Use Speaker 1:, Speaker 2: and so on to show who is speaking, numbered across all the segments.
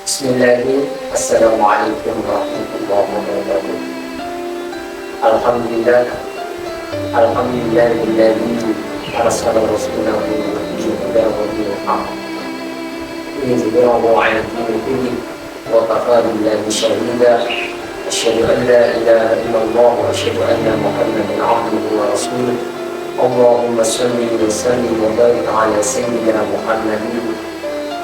Speaker 1: Bismillahirrahmanirrahim. Assalamualaikum warahmatullahi wabarakatuh. Alhamdulillah. Alhamdulillahilladzi arsala rasulahu bil huda wa dinil haqq liyudhhirahu 'ala dini kullihi wa kafa billahi shahida. Asyhadu an la ilaha illallah wa asyhadu anna Muhammadan 'abduhu wa rasuluh. Allahumma shalli wa sallim wa barik 'ala sayyidina Muhammadin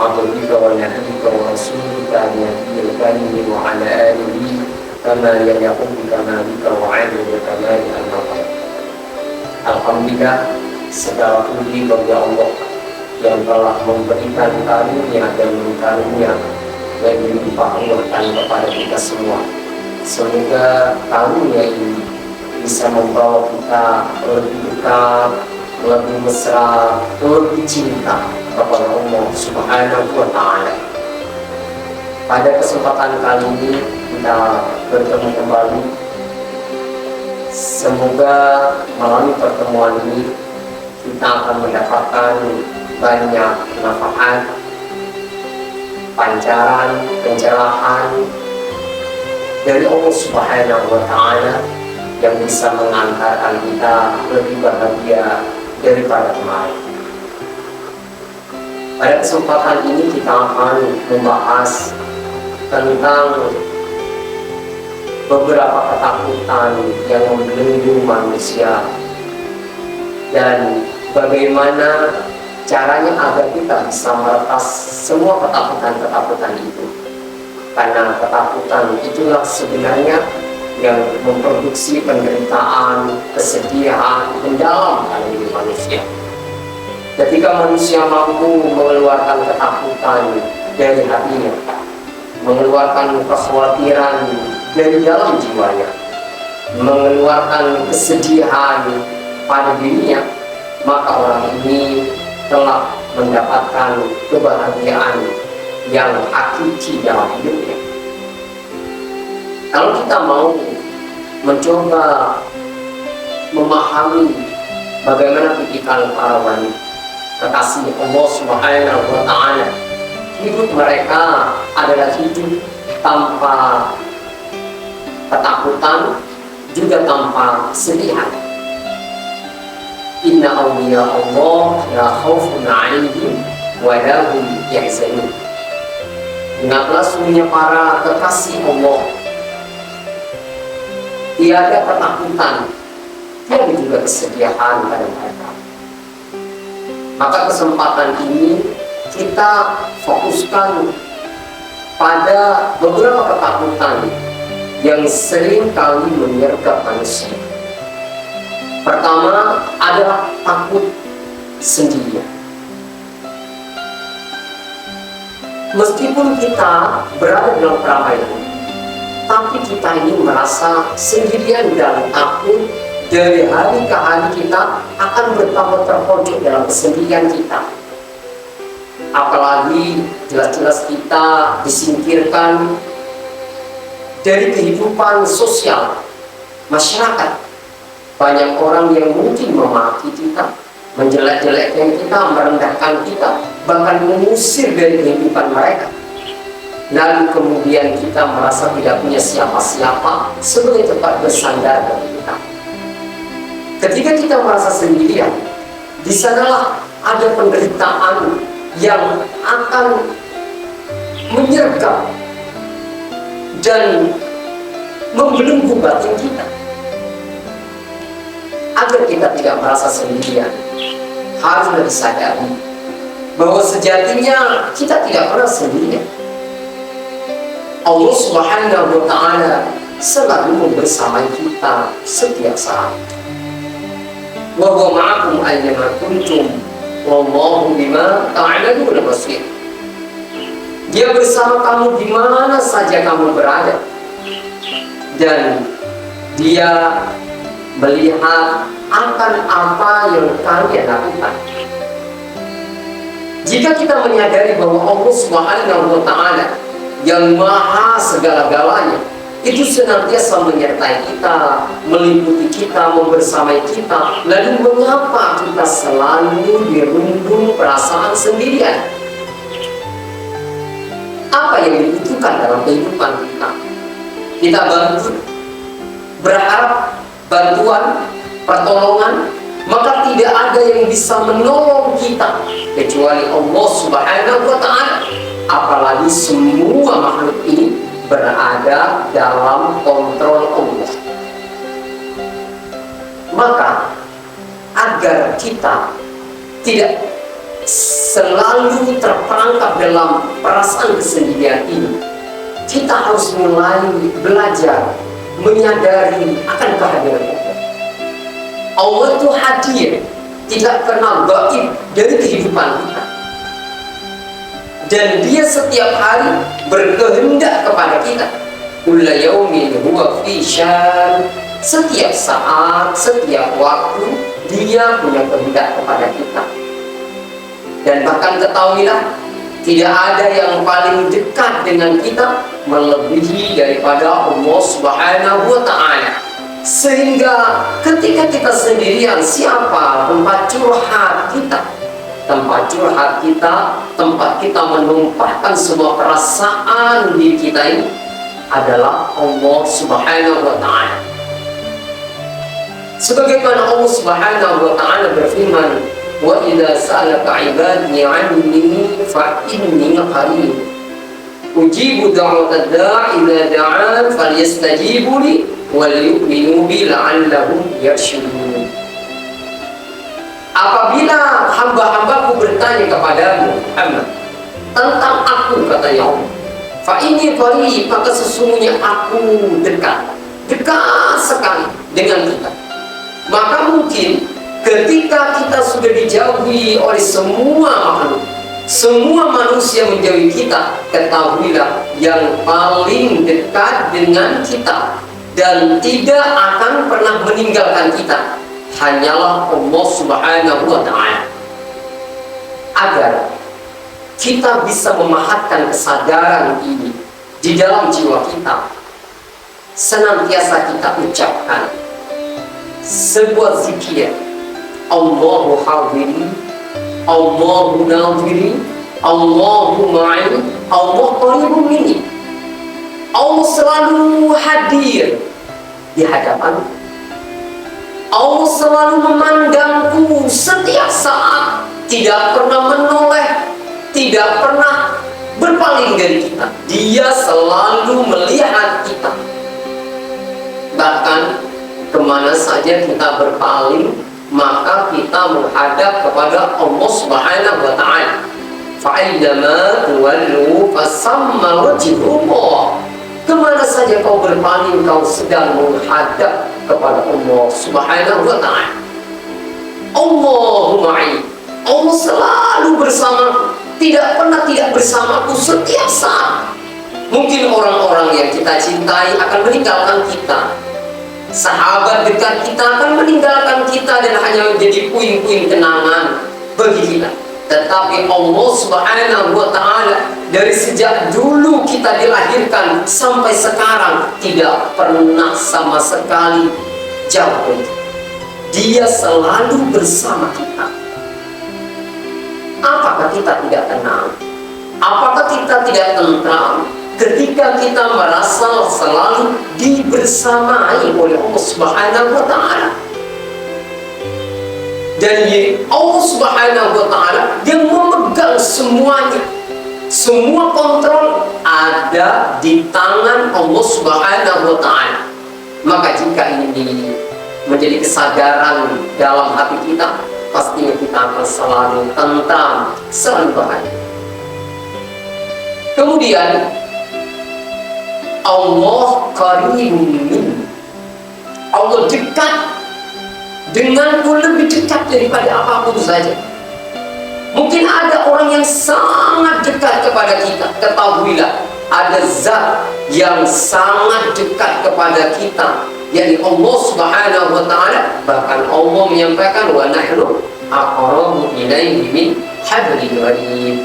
Speaker 1: abdika wa nabiyika wa rasulika nabiyil karim wa 'ala alihi kama yaliqu bi kamalika wa 'ala kamali al-maqam. Alhamdulillah, segala puji bagi Allah yang telah memberikan karunia dan karunia dan melimpahkan kepada kita semua. Semoga karunia ini bisa membawa kita lebih dekat, lebih mesra, lebih cinta kepada Allah Subhanahu wa Ta'ala. Pada kesempatan kali ini kita bertemu kembali. Semoga melalui pertemuan ini kita akan mendapatkan banyak manfaat, pancaran, pencerahan dari Allah Subhanahu wa Ta'ala yang bisa mengantarkan kita lebih bahagia daripada kemarin. Pada kesempatan ini kita akan membahas tentang beberapa ketakutan yang membelenggu manusia dan bagaimana caranya agar kita bisa meretas semua ketakutan-ketakutan itu. Karena ketakutan itulah sebenarnya yang memproduksi penderitaan, kesedihan mendalam dalam diri manusia. Ketika manusia mampu mengeluarkan ketakutan dari hatinya, mengeluarkan kekhawatiran dari dalam jiwanya, mengeluarkan kesedihan pada dirinya, maka orang ini telah mendapatkan kebahagiaan yang hakiki dalam hidupnya. Kalau kita mau mencoba memahami bagaimana tipikal para wanita kekasih Allah Subhanahu wa Ta'ala, hidup mereka adalah hidup tanpa ketakutan, juga tanpa kesedihan. Inna awliya Allah la khaufun 'alaihim wa la hum yahzanun. Ingatlah sungguhnya para kekasih Allah, tiada ketakutan, tiada juga kesedihan pada mereka. Maka kesempatan ini kita fokuskan pada beberapa ketakutan yang sering kali menyergap manusia. Pertama adalah takut sendirian. Meskipun kita berada dalam keramaian, tapi kita ini merasa sendirian dan takut. Dari hari ke hari kita akan bertambah terpojok dalam kesendirian kita. Apalagi jelas-jelas kita disingkirkan dari kehidupan sosial masyarakat. Banyak orang yang mungkin memaki kita, menjelek-jelekkan kita, merendahkan kita, bahkan mengusir dari kehidupan mereka. Lalu kemudian kita merasa tidak punya siapa-siapa sebagai tempat bersandar bagi kita. Ketika kita merasa sendirian, di sanalah ada penderitaan yang akan menyergap dan membelenggu batin kita. Agar kita tidak merasa sendirian, haruslah disadari bahwa sejatinya kita tidak pernah sendirian. Allah Subhanahu wa Ta'ala selalu membersamai kita setiap saat. Wa huwa ma'akum ayyama kuntum wallahu bima ta'maluna basir. Dia bersama kamu di mana saja kamu berada, dan Dia melihat akan apa yang kalian lakukan. Jika kita menyadari bahwa Allah Subhanahu wa Ta'ala yang maha segala-galanya itu senantiasa menyertai kita, meliputi kita, membersamai kita, lalu mengapa kita selalu dirundung perasaan sendirian? Apa yang dibutuhkan dalam kehidupan kita? Kita bantu, berharap bantuan, pertolongan, maka tidak ada yang bisa menolong kita kecuali Allah Subhanahu wa Ta'ala. Apalagi semua makhluk ini berada dalam kontrol Allah. Maka agar kita tidak selalu terperangkap dalam perasaan kesendirian ini, kita harus mulai belajar menyadari akan kehadiran Allah. Allah itu hadir, tidak pernah gaib dari kehidupan kita. Dan dia setiap hari berkehendak kepada kita. Kulla yaumin huwa fi syan. Setiap saat, setiap waktu dia punya kehendak kepada kita. Dan bahkan ketahuilah, tidak ada yang paling dekat dengan kita melebihi daripada Allah Subhanahu wa Ta'ala. Sehingga ketika kita sendirian, siapa tempat curhat kita? Tempat curhat kita, tempat kita menumpahkan semua perasaan di kita ini adalah Allah Subhanahu wa Ta'ala. Sebagaimana Allah Subhanahu wa Ta'ala berfirman, wa idza sa'alaka 'ibadi 'anni fa inni qarib ujibu da'watad da'i idza da'an falyastajibu li wal yu'minu bi la'allahum yarshudun. Apabila hamba-hambaku bertanya kepadamu Muhammad tentang aku, katanya Allah, fa inni qarib, maka sesungguhnya aku dekat sekali dengan kita. Maka mungkin ketika kita sudah dijauhi oleh semua makhluk, semua manusia menjauhi kita, ketahuilah yang paling dekat dengan kita dan tidak akan pernah meninggalkan kita hanyalah Allah Subhanahu wa Ta'ala. Agar kita bisa memahatkan kesadaran ini di dalam jiwa kita, senantiasa kita ucapkan sebuah zikir, Allahu hadiri, Allahu nadiri, Allahu ma'i, Allah qaribun minni. Allah selalu hadir di hadapan. Allah selalu memandangku setiap saat, tidak pernah menoleh, tidak pernah berpaling dari kita. Dia selalu melihat kita. Bahkan kemana saja kita berpaling, maka kita menghadap kepada Allah Subhanahu wa Ta'ala. Fa'aidama tuwallu fasamma wajhullah. Kemana saja kau berpaling, kau sedang menghadap kepada Allah Subhanahu wa Ta'ala. Allahu ma'i, Allah selalu bersama, tidak pernah tidak bersamaku setiap saat. Mungkin orang-orang yang kita cintai akan meninggalkan kita, sahabat dekat kita akan meninggalkan kita dan hanya menjadi puing-puing kenangan bagi kita. Tetapi Allah Subhanahu wa Ta'ala dari sejak dulu kita dilahirkan sampai sekarang tidak pernah sama sekali jauh dari kita. Dia selalu bersama kita. Apakah kita tidak tenang? Apakah kita tidak tentram ketika kita merasa selalu dibersamai oleh Allah Subhanahu wa Ta'ala? Dan Allah Subhanahu wa Ta'ala yang memegang semuanya. Semua kontrol ada di tangan Allah Subhanahu wa Ta'ala. Maka jika ini menjadi kesadaran dalam hati kita, pastinya kita akan selalu tentram, selalu bahagia. Kemudian Allah qaribun, Allah dekat denganku, lebih dekat daripada apapun saja. Mungkin ada orang yang sangat dekat kepada kita. Ketahuilah, ada zat yang sangat dekat kepada kita, yakni Allah Subhanahu wa Ta'ala. Bahkan Allah menyampaikan, wa nahnu aqrabu ilaihi min hablil warid.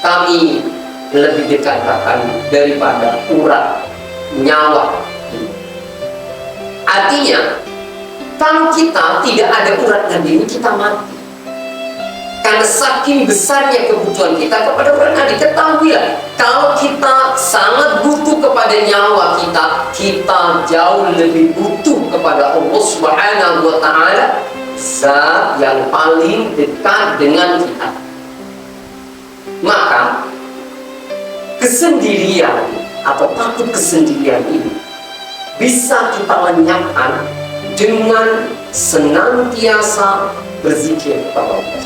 Speaker 1: Kami lebih dekat bahkan daripada urat nyawa. Artinya, kalau kita tidak ada urat nadi, kita mati. Karena saking besarnya kebutuhan kita kepada orang lain. Ketahuilah, kalau kita sangat butuh kepada nyawa kita, kita jauh lebih butuh kepada Allah Subhanahu wa Ta'ala, zat yang paling dekat dengan kita. Maka kesendirian atau takut kesendirian ini bisa kita lenyapkan dengan senantiasa berzikir kepada Allah,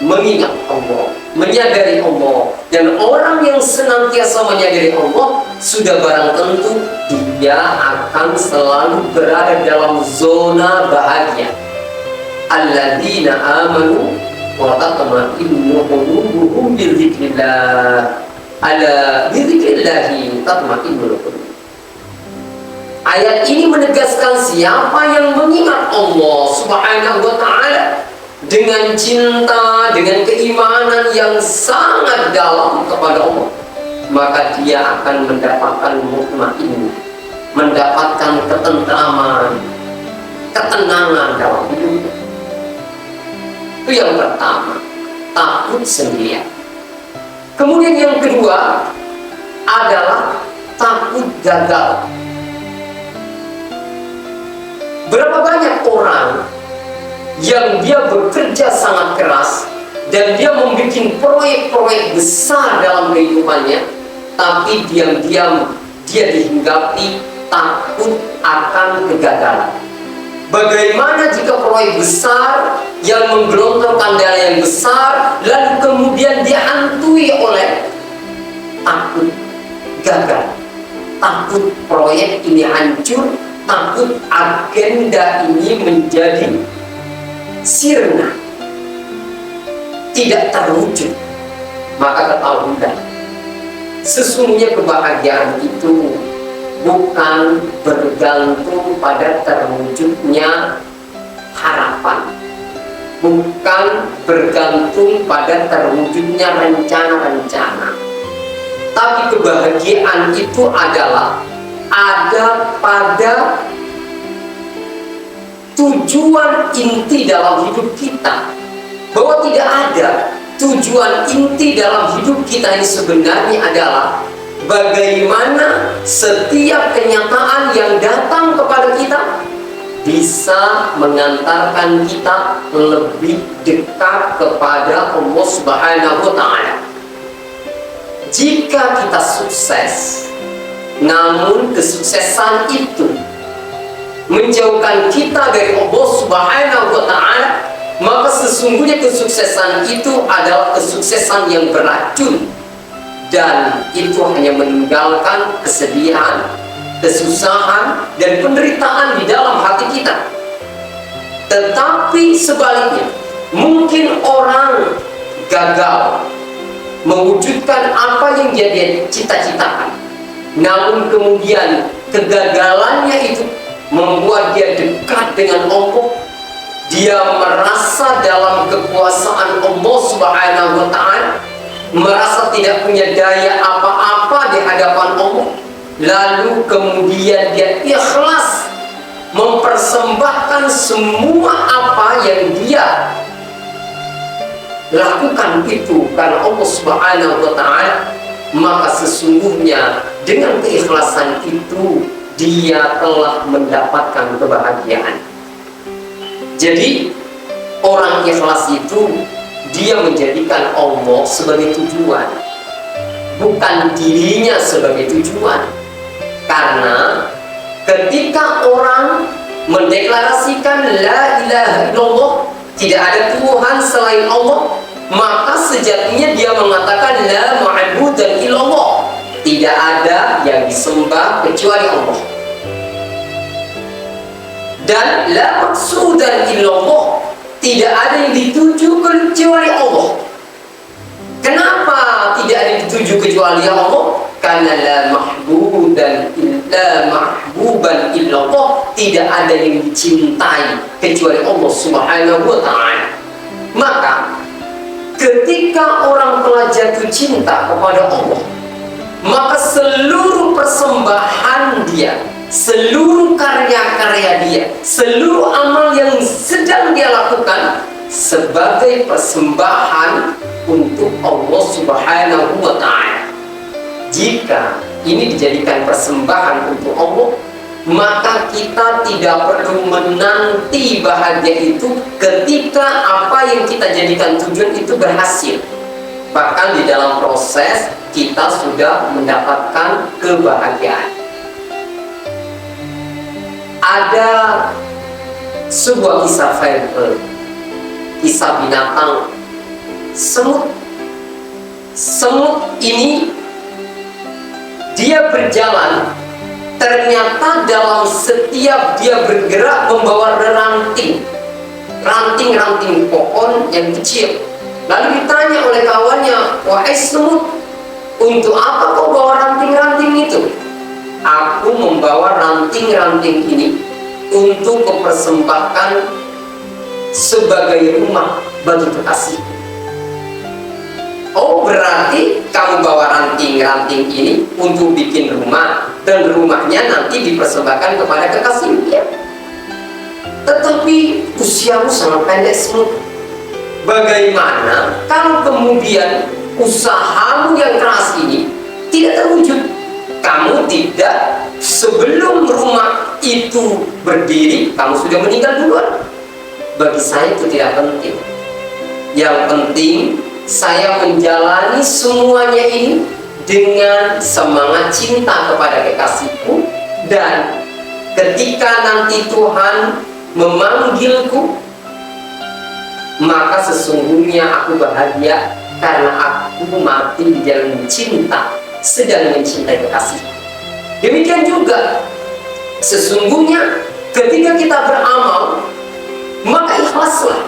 Speaker 1: mengingat Allah, menyadari Allah. Dan orang yang senantiasa menyadari Allah, sudah barang tentu dia akan selalu berada dalam zona bahagia. Alladzina amanu wa tatma'innu qulubuhum bi dzikrillah. Ala bi dzikrillah tatma'innul qulub. Ayat ini menegaskan siapa yang mengingat Allah Subhanahu wa Ta'ala dengan cinta, dengan keimanan yang sangat dalam kepada Allah, maka dia akan mendapatkan mutmain, mendapatkan ketentraman, ketenangan dalam hidupnya. Itu yang pertama, takut sendirian. Kemudian yang kedua adalah takut gagal. Berapa banyak orang yang dia bekerja sangat keras dan dia membuat proyek-proyek besar dalam kehidupannya, tapi diam-diam dia dihinggapi takut akan kegagalan. Bagaimana jika proyek besar yang menggelontorkan dana yang besar, lalu kemudian dihantui oleh takut gagal, takut proyek ini hancur, takut agenda ini menjadi sirna, tidak terwujud. Maka ketahuilah, sesungguhnya kebahagiaan itu bukan bergantung pada terwujudnya harapan, bukan bergantung pada terwujudnya rencana-rencana, tapi kebahagiaan itu adalah ada pada tujuan inti dalam hidup kita. Bahwa tidak ada tujuan inti dalam hidup kita ini sebenarnya adalah bagaimana setiap kenyataan yang datang kepada kita bisa mengantarkan kita lebih dekat kepada Allah Subhanahu wa Ta'ala. Jika kita sukses, namun kesuksesan itu menjauhkan kita dari Allah Subhanahu wa Ta'ala, maka sesungguhnya kesuksesan itu adalah kesuksesan yang beracun, dan itu hanya meninggalkan kesedihan, kesusahan, dan penderitaan di dalam hati kita. Tetapi sebaliknya, mungkin orang gagal mewujudkan apa yang dia cita-citakan, namun kemudian kegagalannya itu membuat dia dekat dengan Allah. Dia merasa dalam kekuasaan Allah Subhanahu wa Ta'ala, merasa tidak punya daya apa-apa di hadapan Allah. Lalu kemudian dia ikhlas mempersembahkan semua apa yang dia lakukan itu karena Allah Subhanahu wa Ta'ala. Maka sesungguhnya dengan keikhlasan itu dia telah mendapatkan kebahagiaan. Jadi orang ikhlas itu dia menjadikan Allah sebagai tujuan, bukan dirinya sebagai tujuan. Karena ketika orang mendeklarasikan la ilaha illallah, tidak ada Tuhan selain Allah, maka sejatinya dia mengatakan la ma'budan illallah, tidak ada yang disembah kecuali Allah. Dan la maqsudan illallah, tidak ada yang dituju kecuali Allah. Kenapa tidak ada yang dituju kecuali Allah? Karena la mahbuban illallah, tidak ada yang dicintai kecuali Allah Subhanahu wa Ta'ala. Maka ketika orang telah jatuh cinta kepada Allah, maka seluruh persembahan dia, seluruh karya-karya dia, seluruh amal yang sedang dia lakukan sebagai persembahan untuk Allah Subhanahu wa Ta'ala. Jika ini dijadikan persembahan untuk Allah, maka kita tidak perlu menanti bahagia itu ketika apa yang kita jadikan tujuan itu berhasil. Bahkan di dalam proses kita sudah mendapatkan kebahagiaan. Ada sebuah kisah fable, kisah binatang semut. Semut ini dia berjalan, ternyata dalam setiap dia bergerak membawa ranting-ranting pohon yang kecil. Lalu ditanya oleh kawannya, "Wahai semut, untuk apa kau bawa ranting-ranting itu?" "Aku membawa ranting-ranting ini untuk mempersembahkan sebagai rumah bagi kekasihku." "Oh, berarti kamu bawa ranting-ranting ini untuk bikin rumah, dan rumahnya nanti dipersembahkan kepada kekasihmu, ya? Tetapi usiamu sangat pendek semut. Bagaimana kalau kemudian usahamu yang keras ini tidak terwujud? Kamu tidak, sebelum rumah itu berdiri, kamu sudah meninggal duluan." "Bagi saya itu tidak penting. Yang penting saya menjalani semuanya ini dengan semangat cinta kepada kekasihku, dan ketika nanti Tuhan memanggilku, maka sesungguhnya aku bahagia karena aku mati di jalan cinta, sedang mencintai kekasih." Demikian juga sesungguhnya ketika kita beramal, maka ikhlaslah.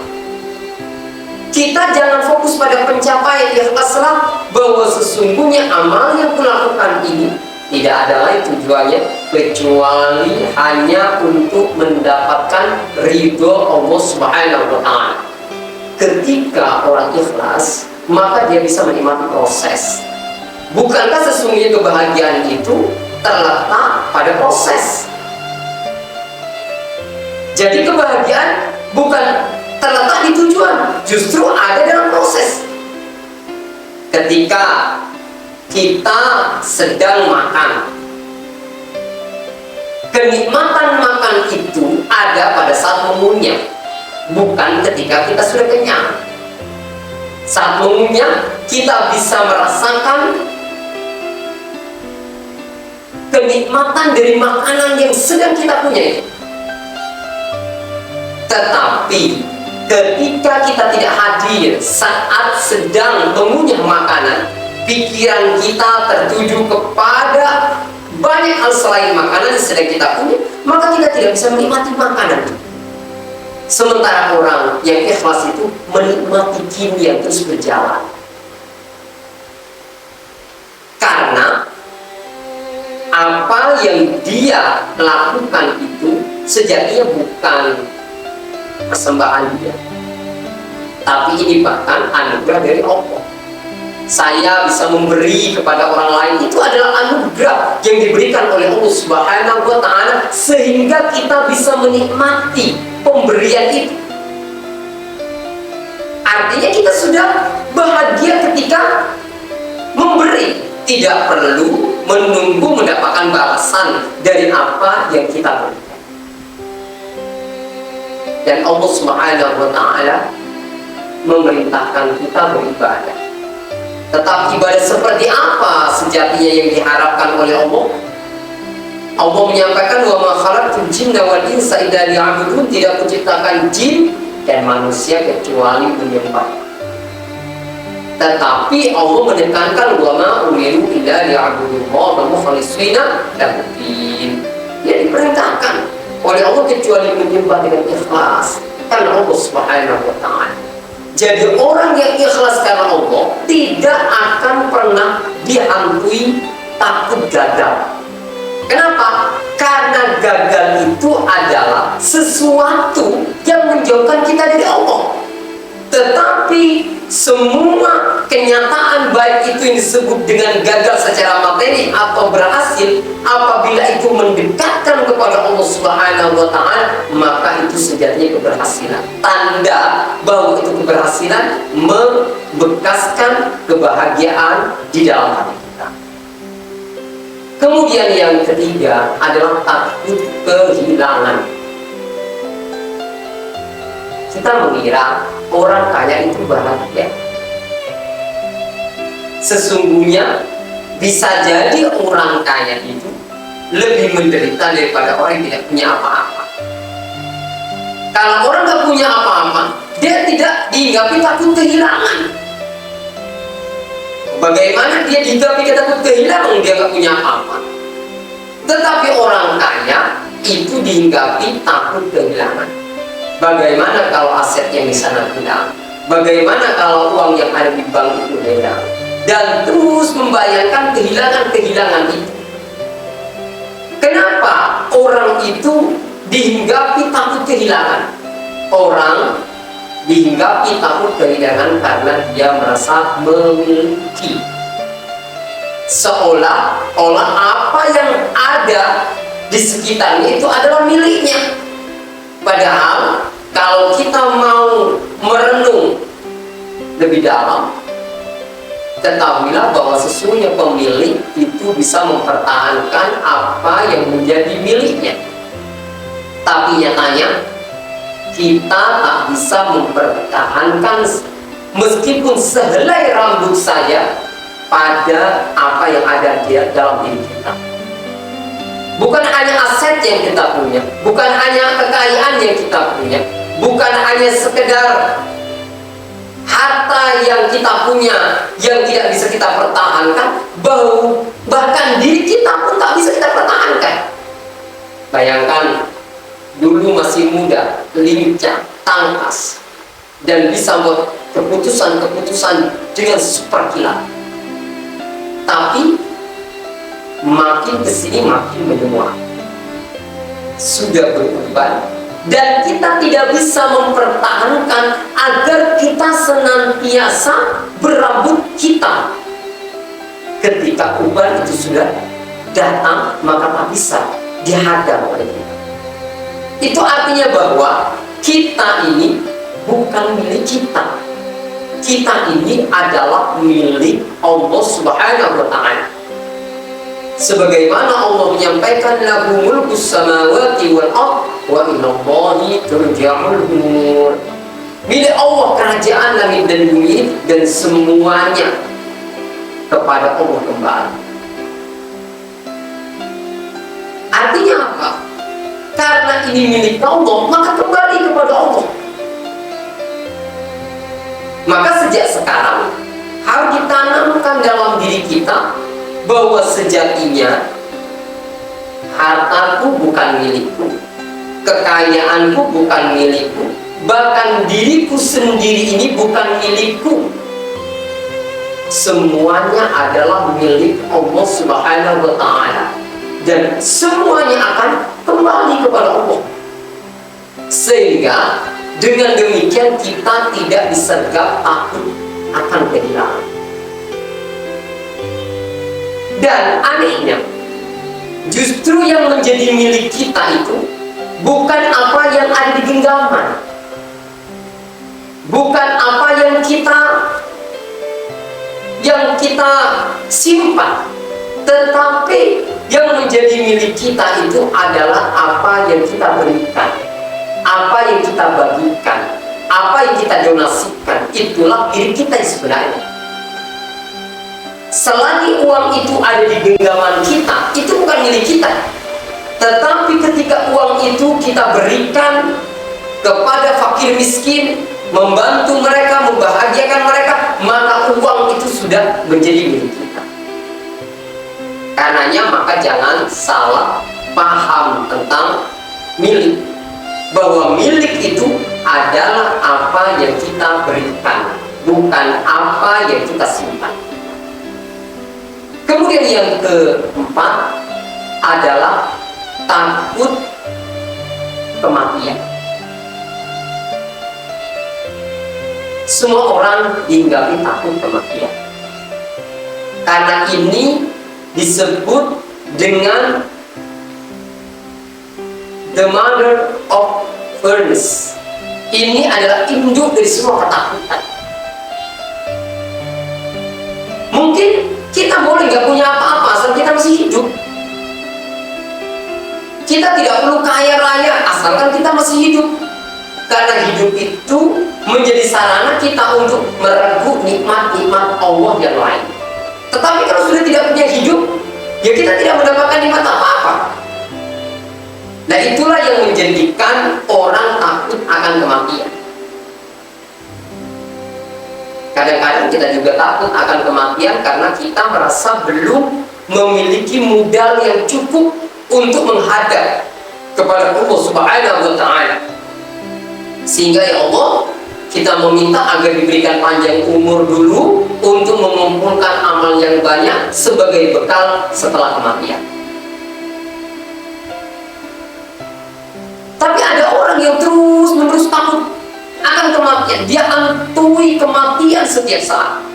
Speaker 1: Kita jangan fokus pada pencapaian, ikhlaslah bahwa sesungguhnya amal yang kulakukan ini tidak ada lain tujuannya kecuali hanya untuk mendapatkan ridho Allah Subhanahu wa Ta'ala. Ketika orang ikhlas, maka dia bisa menikmati proses. Bukankah sesungguhnya kebahagiaan itu terletak pada proses? Jadi kebahagiaan bukan terletak di tujuan, justru ada dalam proses. Ketika kita sedang makan, kenikmatan makan itu ada pada saat mengunyah, bukan ketika kita sudah kenyang. Saat mengunyah, kita bisa merasakan kenikmatan dari makanan yang sedang kita punya. Tetapi ketika kita tidak hadir saat sedang mengunyah makanan, pikiran kita tertuju kepada banyak hal selain makanan yang sedang kita punya, maka kita tidak bisa menikmati makanan. Sementara orang yang ikhlas itu menikmati kini yang terus berjalan. Karena apa yang dia lakukan itu sejatinya bukan persembahan dia, tapi ini bahkan anugerah dari Allah. Saya bisa memberi kepada orang lain, itu adalah anugerah yang diberikan oleh Allah Subhanahu wa Ta'ala, sehingga kita bisa menikmati pemberian itu. Artinya kita sudah bahagia ketika memberi, tidak perlu menunggu mendapatkan balasan dari apa yang kita beri. Dan Allah Subhanahu wa Ta'ala memerintahkan kita beribadah. Tetapi ibadah seperti apa sejatinya yang diharapkan oleh Allah? Allah menyampaikan, "Wa ma khalaqtul jinna wal insa illa liya'budun." Tidak menciptakan jin dan manusia kecuali menyembah. Tetapi Allah menekankan, "Wa ma umiru illa liya'budullaha mukhlishina lahu-d-din." Yang diperintahkan oleh Allah kecuali menyembah dengan ikhlas karena Allah Subhanahu wa Ta'ala. Jadi orang yang ikhlas karena Allah tidak akan pernah dihantui takut gagal. Kenapa? Karena gagal itu adalah sesuatu yang menjauhkan kita dari Allah. Tetapi semua kenyataan baik itu yang disebut dengan gagal secara materi atau berhasil, apabila itu mendekatkan kepada Allah Subhanahu wa Ta'ala, maka itu itu sejatinya keberhasilan. Tanda bahwa itu keberhasilan membekaskan kebahagiaan di dalam hati kita. Kemudian yang ketiga adalah takut kehilangan. Kita mengira orang kaya itu bahagia. Sesungguhnya bisa jadi orang kaya itu lebih menderita daripada orang yang tidak punya apa-apa. Kalau orang tidak punya apa-apa, dia tidak dihinggapi takut kehilangan. Bagaimana dia dihinggapi takut kehilangan, dia tidak punya apa-apa. Tetapi orang kaya itu dihinggapi takut kehilangan. Bagaimana kalau asetnya di sana hilang? Bagaimana kalau uang yang ada di bank itu hilang? Dan terus membayangkan kehilangan-kehilangan itu. Kenapa orang itu dihinggapi takut kehilangan? Orang dihinggapi takut kehilangan karena dia merasa memiliki. Seolah-olah apa yang ada di sekitarnya itu adalah miliknya. Padahal kalau kita mau merenung lebih dalam, ketahuilah bahwa sesungguhnya pemilik itu bisa mempertahankan apa yang menjadi miliknya. Tapi nyatanya kita tak bisa mempertahankan meskipun sehelai rambut saja pada apa yang ada di dalam diri kita. Bukan hanya aset yang kita punya, bukan hanya kekayaan yang kita punya, bukan hanya sekedar harta yang kita punya yang tidak bisa kita pertahankan, bahkan diri kita pun tak bisa kita pertahankan. Bayangkan dulu masih muda, lincah, tangkas, dan bisa buat keputusan-keputusan dengan super kilat. Tapi makin kesini makin menua, sudah berubah, dan kita tidak bisa mempertahankan agar kita senantiasa berambut hitam. Ketika uban itu sudah datang, maka tak bisa dihadang oleh kita. Itu artinya bahwa kita ini bukan milik kita. Kita ini adalah milik Allah Subhanahu wa Ta'ala. Sebagaimana Allah menyampaikan, lahu mulkus samawati wal ardh wa ilallahi turja'ul umur. Milik Allah kerajaan langit dan bumi, dan semuanya kepada Allah kembali. Artinya apa? Karena ini milik Allah, maka kembali kepada Allah. Maka sejak sekarang harus ditanamkan dalam diri kita bahwa sejatinya hartaku bukan milikku, kekayaanku bukan milikku, bahkan diriku sendiri ini bukan milikku. Semuanya adalah milik Allah Subhanahu wa Ta'ala, dan semuanya akan kembali kepada Allah. Sehingga dengan demikian kita tidak disergap takut akan kehilangan. Dan anehnya, justru yang menjadi milik kita itu bukan apa yang ada di genggaman, bukan apa yang kita simpan, tetapi yang menjadi milik kita itu adalah apa yang kita berikan, apa yang kita bagikan, apa yang kita donasikan. Itulah diri kita yang sebenarnya. Selagi uang itu ada di genggaman kita, itu bukan milik kita. Tetapi ketika uang itu kita berikan kepada fakir miskin, membantu mereka, membahagiakan mereka, maka uang itu sudah menjadi milik kita. Karenanya maka jangan salah paham tentang milik, bahwa milik itu adalah apa yang kita berikan, bukan apa yang kita simpan. Kemudian yang keempat adalah takut kematian. Semua orang dihinggapi takut kematian. Karena ini disebut dengan the mother of earnest. Ini adalah induk dari semua ketakutan. Mungkin kita boleh nggak punya apa-apa asal kita masih hidup. Kita tidak perlu kaya raya asalkan kita masih hidup. Karena hidup itu menjadi sarana kita untuk merengkuh nikmat-nikmat Allah yang lain. Tetapi kalau sudah tidak punya hidup, ya kita tidak mendapatkan nikmat apa-apa. Nah, itulah yang menjadikan orang takut akan kematian. Kadang-kadang kita juga takut akan kematian karena kita merasa belum memiliki modal yang cukup untuk menghadap kepada Allah Subhanahu wa Ta'ala. Sehingga ya Allah, kita meminta agar diberikan panjang umur dulu untuk mengumpulkan amal yang banyak sebagai bekal setelah kematian. Tapi ada orang yang terus-menerus takut akan kematian. Dia hantui kematian setiap saat.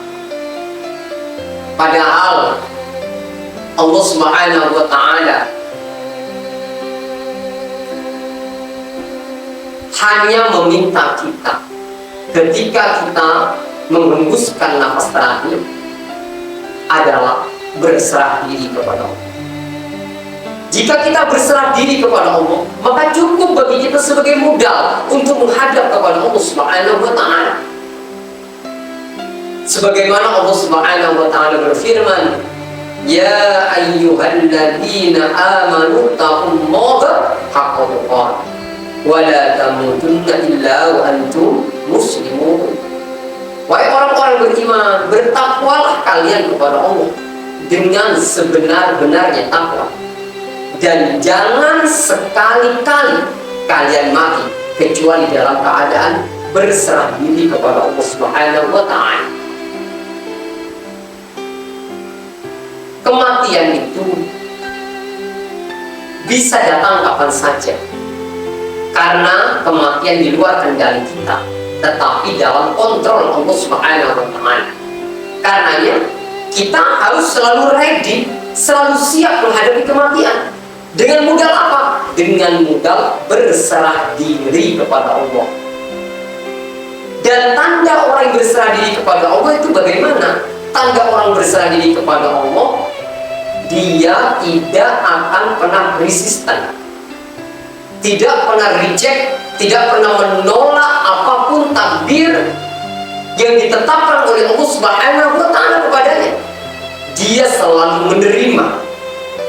Speaker 1: Padahal Allah Subhanahu wa Ta'ala hanya meminta kita ketika kita menghembuskan nafas terakhir adalah berserah diri kepada Allah. Jika kita berserah diri kepada Allah, maka cukup bagi kita sebagai modal untuk menghadap kepada Allah Subhanahu wa Ta'ala. Sebagaimana Allah Subhanahu wa Ta'ala berfirman, "Ya ayyuhalladzina amanu taqullaha haqqa tuqatih wa la tamutunna illa wa antum muslimun." Wahai orang-orang beriman, bertakwalah kalian kepada Allah dengan sebenar-benarnya takwa. Dan jangan sekali-kali kalian mati kecuali dalam keadaan berserah diri kepada Allah Subhanahu wa Ta'ala. Kematian itu bisa datang kapan saja, karena kematian di luar kendali kita, tetapi dalam kontrol Allah Subhanahu wa Ta'ala. Karenanya kita harus selalu ready, selalu siap menghadapi kematian. Dengan modal apa? Dengan modal berserah diri kepada Allah. Dan tanda orang yang berserah diri kepada Allah itu bagaimana? Tanda orang berserah diri kepada Allah, dia tidak akan pernah resisten, tidak pernah reject, tidak pernah menolak apapun takdir yang ditetapkan oleh Allah Subhanahu wa Ta'ala kepadanya. Dia selalu menerima,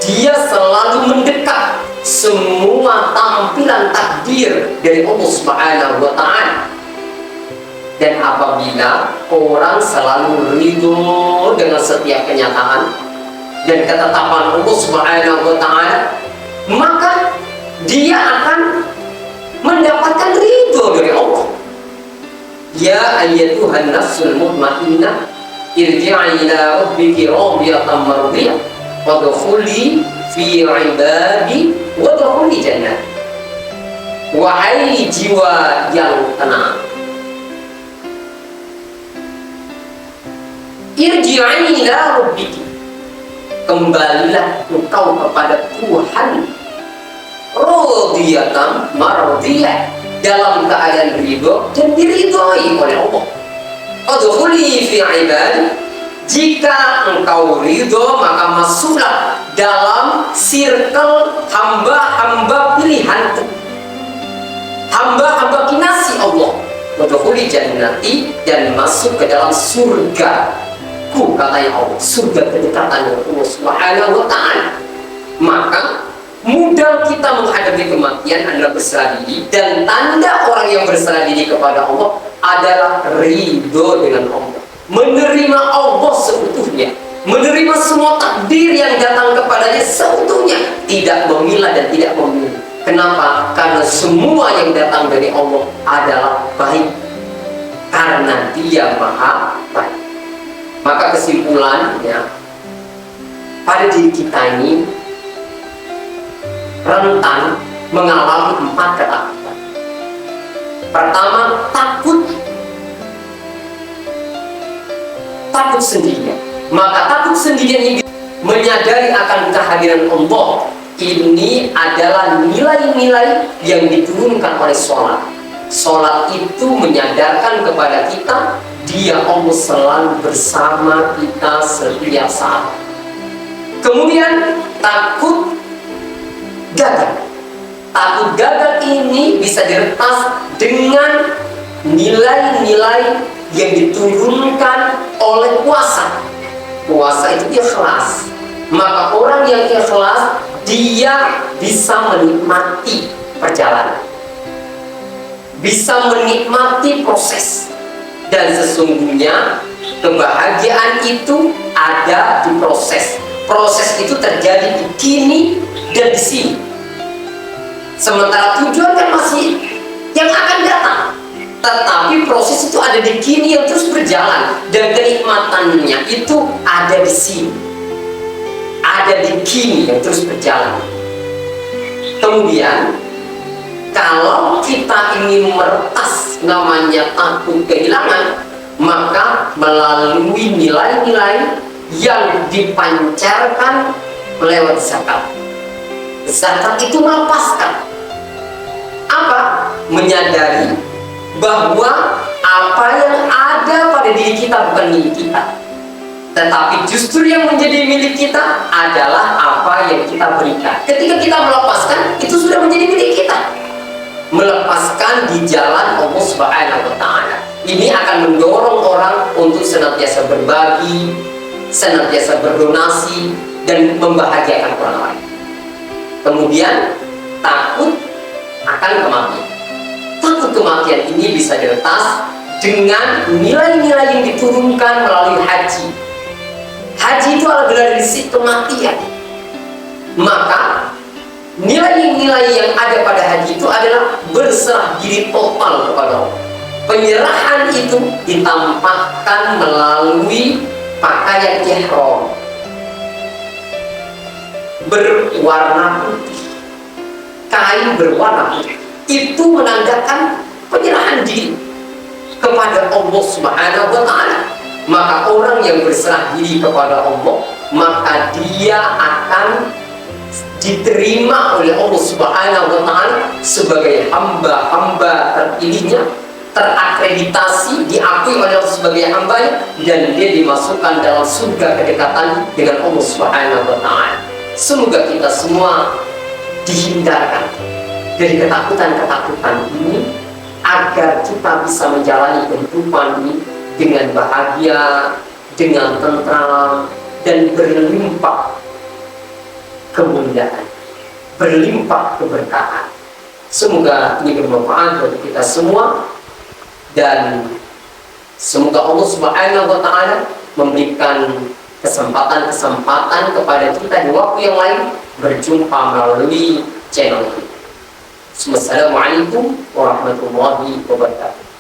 Speaker 1: dia selalu mendekat semua tampilan takdir dari Allah Subhanahu wa Ta'ala. Dan apabila orang selalu ridho dengan setiap kenyataan dan ketetapan Allah Subhanahu wa Ta'ala, maka dia akan mendapatkan ridho dari Allah. Ya ayyatuhan nafsul mutmainnah, irji'i ila rabbiki radiyatan mardiyah wadkhuli fi ibadi wadkhuli jannah. Wahai jiwa yang tenang, irji'i ila rabbiki, kembalilah engkau kepada Tuhan, radiyatan mardiyah, dalam keadaan ridho dan diridhoi oleh Allah. Wadkhuli fi ibadi, jika engkau ridho maka masuklah dalam circle hamba-hamba pilihanku, hamba-hamba kinasih Allah. Wadkhuli jannati, dan masuk ke dalam surgaku, katanya Allah, surga kedekatan Allah Subhanahu wa Ta'ala. Maka modal kita menghadapi kematian adalah berserah diri, dan tanda orang yang berserah diri kepada Allah adalah ridho dengan Allah, menerima Allah seutuhnya, menerima semua takdir yang datang kepadanya seutuhnya, tidak memilah dan tidak memilih. Kenapa? Karena semua yang datang dari Allah adalah baik, karena Dia Maha Baik. Maka kesimpulannya, pada diri kita ini rentan mengalami 4 ketakutan. Pertama, takut sendirian. Maka takut sendirian ini menyadari akan kehadiran Allah ini adalah nilai-nilai yang diturunkan oleh sholat. Sholat itu menyadarkan kepada kita, Dia Allah selalu bersama kita setiap saat. Kemudian takut gagal. Takut gagal ini bisa diretas dengan nilai-nilai yang diturunkan oleh puasa. Puasa itu ikhlas. Maka orang yang ikhlas, dia bisa menikmati perjalanan, bisa menikmati proses. Dan sesungguhnya kebahagiaan itu ada di proses. Proses itu terjadi di kini dan di sini. Sementara tujuan kan masih yang akan datang. Tetapi proses itu ada di kini yang terus berjalan. Dan kenikmatannya itu ada di sini, ada di kini yang terus berjalan. Kemudian kalau kita ingin meretas namanya takut kehilangan, maka melalui nilai-nilai yang dipancarkan lewat zakat. Zakat itu melepaskan apa? Menyadari bahwa apa yang ada pada diri kita bukan milik kita, tetapi justru yang menjadi milik kita adalah apa yang kita berikan. Ketika kita melepaskan, itu sudah menjadi milik kita. Melepaskan di jalan Allah Subhanahu wa Ta'ala. Ini akan mendorong orang untuk senantiasa berbagi, senantiasa berdonasi, dan membahagiakan orang lain. Kemudian takut akan kematian. Takut kematian ini bisa diretas dengan nilai-nilai yang diturunkan melalui haji. Haji itu adalah dari kematian. Maka nilai-nilai yang ada pada haji itu adalah berserah diri total kepada Allah. Penyerahan itu ditampakkan melalui pakaian ihram berwarna putih, kain berwarna putih. Itu menandakan penyerahan diri kepada Allah Subhanahu wa Ta'ala. Maka orang yang berserah diri kepada Allah, maka dia akan diterima oleh Allah Subhanahu wa Ta'ala sebagai hamba-hamba terpilihnya, terakreditasi, diakui oleh Allah sebagai hambanya, dan dia dimasukkan dalam surga kedekatan dengan Allah Subhanahu wa Ta'ala. Semoga kita semua dihindarkan dari ketakutan-ketakutan ini, agar kita bisa menjalani kehidupan ini dengan bahagia, dengan tentram, dan berlimpah kemuliaan, berlimpah keberkahan. Semoga ini bermanfaat bagi kita semua, dan semoga Allah Subhanahu wa Ta'ala memberikan kesempatan-kesempatan kepada kita di waktu yang lain berjumpa melalui channel ini. Wassalamualaikum warahmatullahi wabarakatuh.